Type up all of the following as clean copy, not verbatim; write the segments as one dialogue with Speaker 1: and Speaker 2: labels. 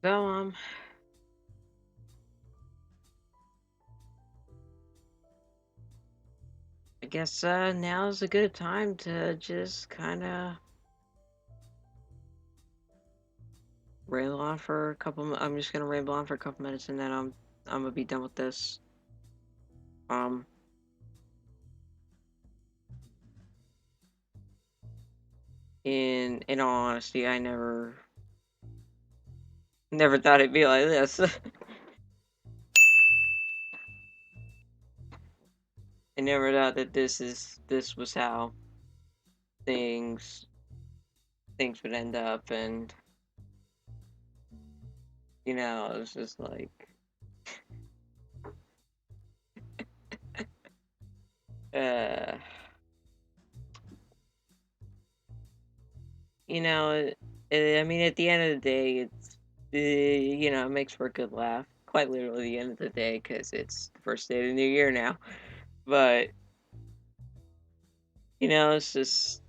Speaker 1: So, I guess now's a good time to just kind of ramble on for a couple. I'm just gonna ramble on for a couple minutes, and then I'm gonna be done with this. Um, in all honesty, I never thought it'd be like this. I never thought that this was how things things would end up, and it's just like, uh, you know, I mean, at the end of the day, it makes for a good laugh. Quite literally, the end of the day, because it's the first day of the new year now. But it's just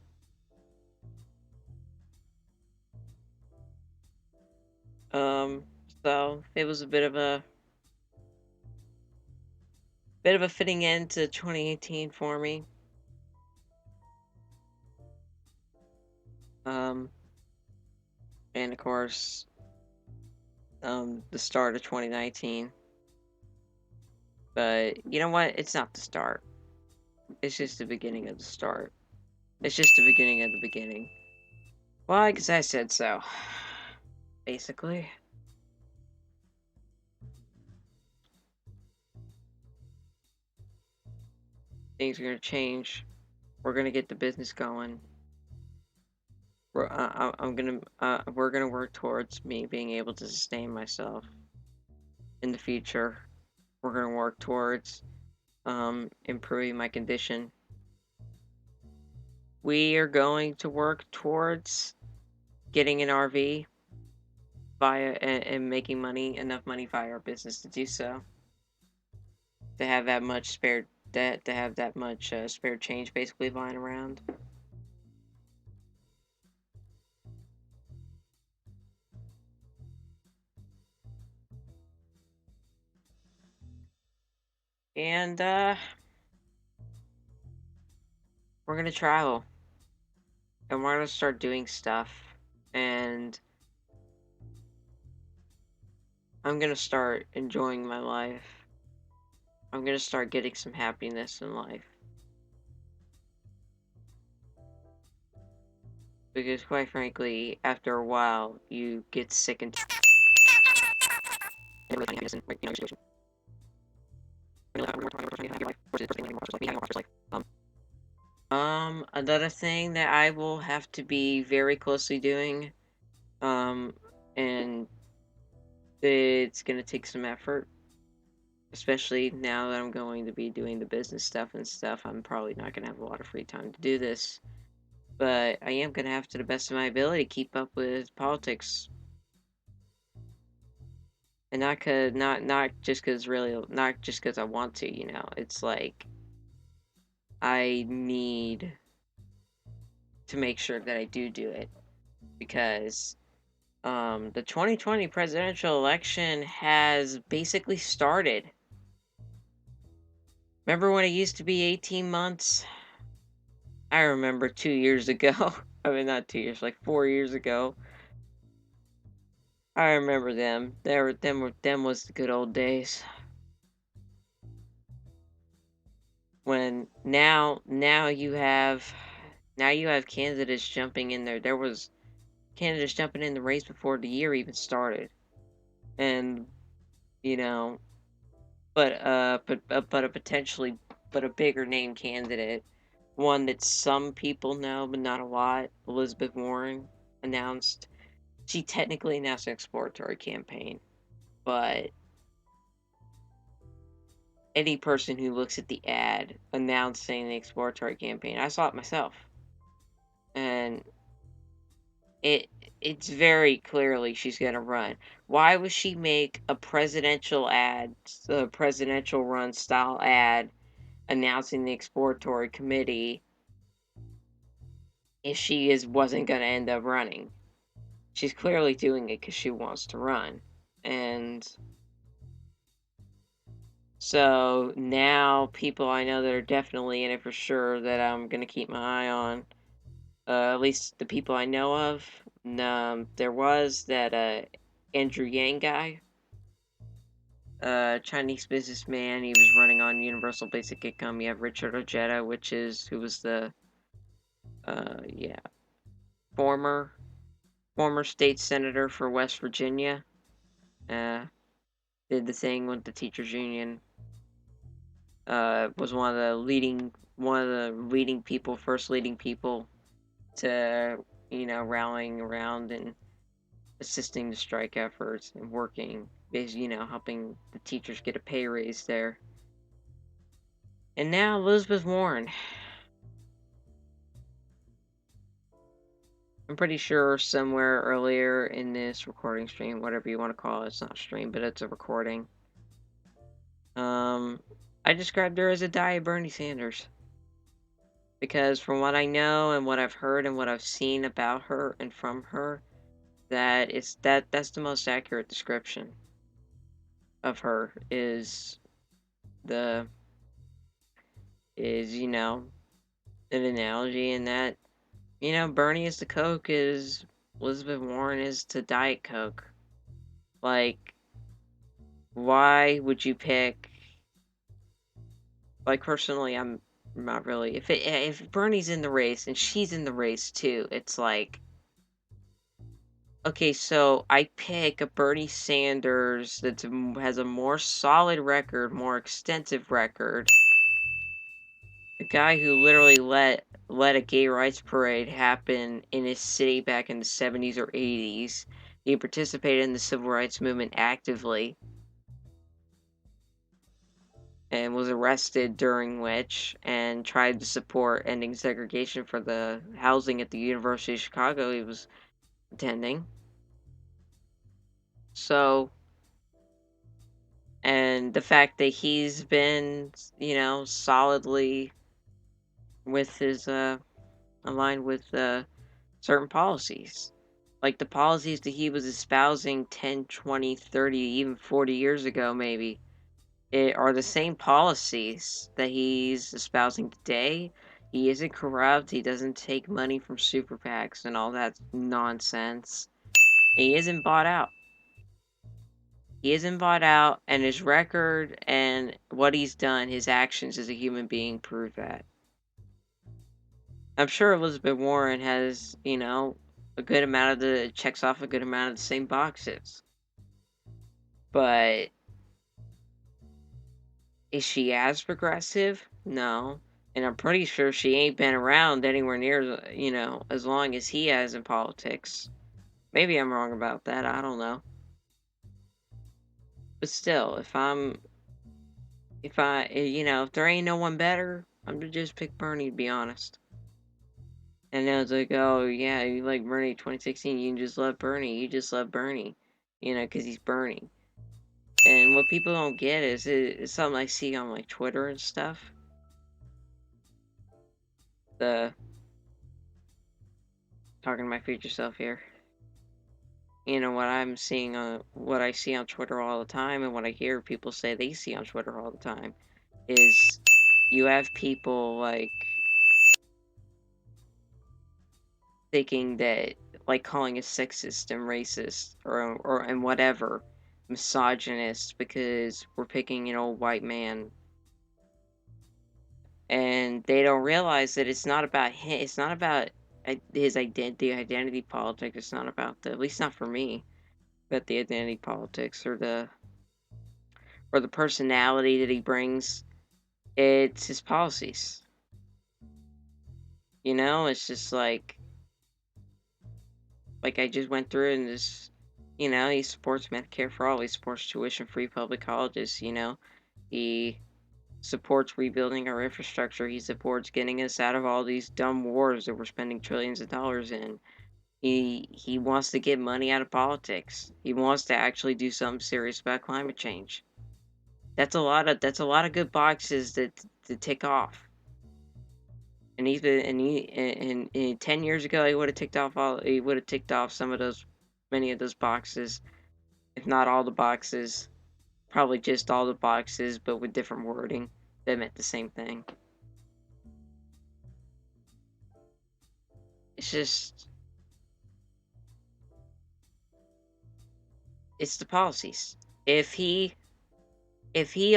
Speaker 1: um. So it was a bit of a fitting end to 2018 for me. Um, and of course, the start of 2019. But you know what? It's not the start. It's just the beginning of the start. It's just the beginning of the beginning. Why? Because I said so. Basically. Things are going to change. We're going to get the business going. We're gonna work towards me being able to sustain myself in the future. We're gonna work towards improving my condition. We are going to work towards getting an RV and making enough money via our business to do so. To have that much spare debt, to have that much spare change basically lying around. And we're gonna travel. And we're gonna start doing stuff. And I'm gonna start enjoying my life. I'm gonna start getting some happiness in life. Because quite frankly, after a while, you get sick and another thing that I will have to be very closely doing, and it's gonna take some effort, especially now that I'm going to be doing the business stuff and stuff. I'm probably not gonna have a lot of free time to do this, but I am gonna have to the best of my ability keep up with politics. And not just cause really not just cause I want to, It's like I need to make sure that I do it because the 2020 presidential election has basically started. Remember when it used to be 18 months? I remember 2 years ago. I mean, not 2 years, like 4 years ago. I remember them. Them was the good old days. When now you have candidates jumping in there. There was candidates jumping in the race before the year even started, and you know, but a potentially but a bigger name candidate, one that some people know but not a lot. Elizabeth Warren announced she technically announced an exploratory campaign, but any person who looks at the ad announcing the exploratory campaign, I saw it myself, and it it's very clearly she's going to run. Why would she make a presidential run style ad announcing the exploratory committee if she wasn't going to end up running? she's clearly doing it because she wants to run. And so now people I know that are definitely in it for sure that I'm going to keep my eye on, at least the people I know of. There was that Andrew Yang guy, Chinese businessman. He was running on universal basic income. You have Richard Ojeda, who was the yeah, former state senator for West Virginia. Uh, did the thing with the teachers union. Was one of the first leading people to, rallying around and assisting the strike efforts and working, helping the teachers get a pay raise there. And now Elizabeth Warren. I'm pretty sure somewhere earlier in this recording stream, whatever you want to call it, it's not a stream, but it's a recording. I described her as a diet Bernie Sanders. Because from what I know and what I've heard and what I've seen about her and from her, that's the most accurate description of her the an analogy in that, Bernie is to Coke is Elizabeth Warren is to Diet Coke. Like, why would you pick? Like, personally, I'm not really. If Bernie's in the race and she's in the race too, it's like, okay, so I pick a Bernie Sanders that has a more solid record, more extensive record. A guy who literally let a gay rights parade happen in his city back in the 70s or 80s. He participated in the civil rights movement actively and was arrested during which and tried to support ending segregation for the housing at the University of Chicago he was attending. So, and the fact that he's been, solidly with his, aligned with, certain policies. Like the policies that he was espousing 10, 20, 30, even 40 years ago, maybe, are the same policies that he's espousing today. He isn't corrupt. He doesn't take money from super PACs and all that nonsense. He isn't bought out. He isn't bought out, and his record and what he's done, his actions as a human being prove that. I'm sure Elizabeth Warren has, checks off a good amount of the same boxes. But is she as progressive? No. And I'm pretty sure she ain't been around anywhere near, as long as he has in politics. Maybe I'm wrong about that. I don't know. But still, if there ain't no one better, I'm gonna just pick Bernie, to be honest. And then it's like, oh, yeah, you like Bernie 2016, you can just love Bernie. You just love Bernie, because he's Bernie. And what people don't get is it's something I see on, like, Twitter and stuff. Talking to my future self here. What I see on Twitter all the time and what I hear people say they see on Twitter all the time is you have people, like, thinking that, like, calling us sexist and racist and whatever, misogynist because we're picking an old white man. And they don't realize that it's not about him. It's not about his identity politics. It's not about at least not for me, but the identity politics or the personality that he brings. It's his policies. It's just like I just went through and this, he supports Medicare for all. He supports tuition-free public colleges. He supports rebuilding our infrastructure. He supports getting us out of all these dumb wars that we're spending trillions of dollars in. He wants to get money out of politics. He wants to actually do something serious about climate change. That's a lot of good boxes to tick off. And 10 years ago he would have ticked off some of those many of those boxes, if not all the boxes. Probably just all the boxes, but with different wording that meant the same thing. It's just, it's the policies. If he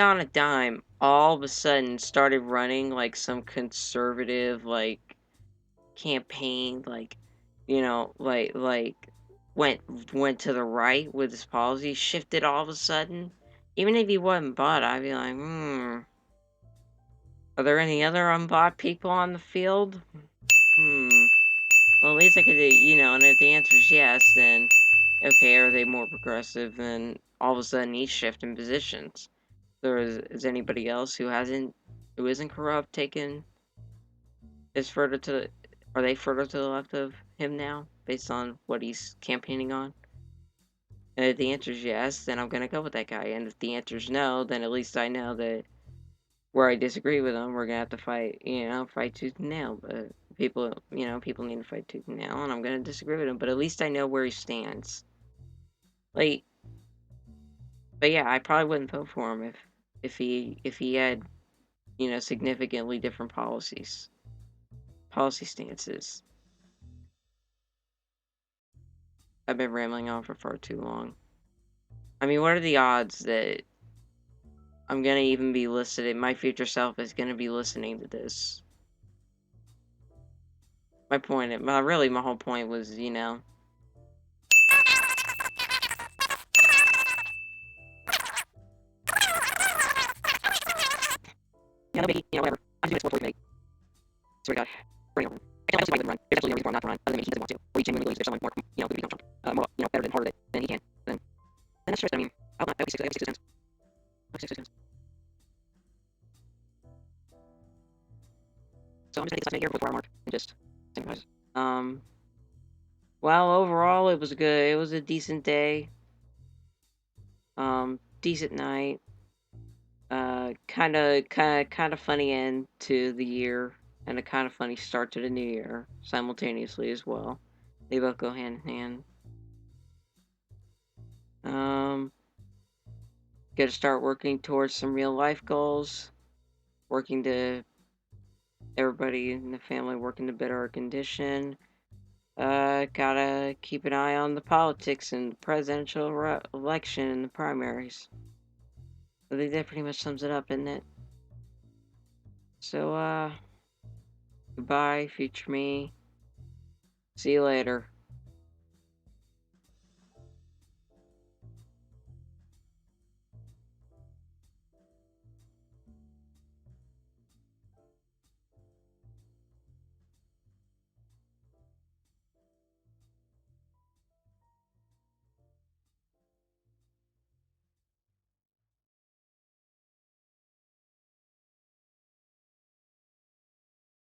Speaker 1: on a dime all of a sudden started running like some conservative like campaign, like, you know, like went to the right with his policy, shifted all of a sudden, even if he wasn't bought, I'd be like, are there any other unbought people on the field? Well, at least I could, and if the answer is yes, then okay, are they more progressive? Then all of a sudden he's shifting positions. Is anybody else who isn't corrupt are they further to the left of him now, based on what he's campaigning on? And if the answer is yes, then I'm gonna go with that guy. And if the answer is no, then at least I know that where I disagree with him, we're gonna have to fight tooth and nail. But people need to fight tooth and nail, and I'm gonna disagree with him. But at least I know where he stands. Like, but yeah, I probably wouldn't vote for him if he had significantly different policy stances. I've been rambling on for far too long. I mean, what are the odds that I'm gonna even be listening? My future self is gonna be listening to this. My whole point was, yeah, no biggie, whatever. I'm doing this for you, mate. Swear to God. Bring it over. I also wouldn't run. There's absolutely no reason for him not to run, other than maybe he doesn't want to. Or he genuinely believes there's someone more, who could become Trump, more, better than harder than he can. Then that's just, I mean, I'll be 6 cents. I'll be 6 cents. So I'm just gonna get this here before I mark and just synchronize. Well, overall, it was good. It was a decent day. Decent night. Kind of funny end to the year, and a kind of funny start to the new year simultaneously as well. They both go hand in hand. Got to start working towards some real life goals. Working to everybody in the family working to better our condition. Gotta keep an eye on the politics and the presidential election and the primaries. I think that pretty much sums it up, isn't it? So, goodbye, future me. See you later.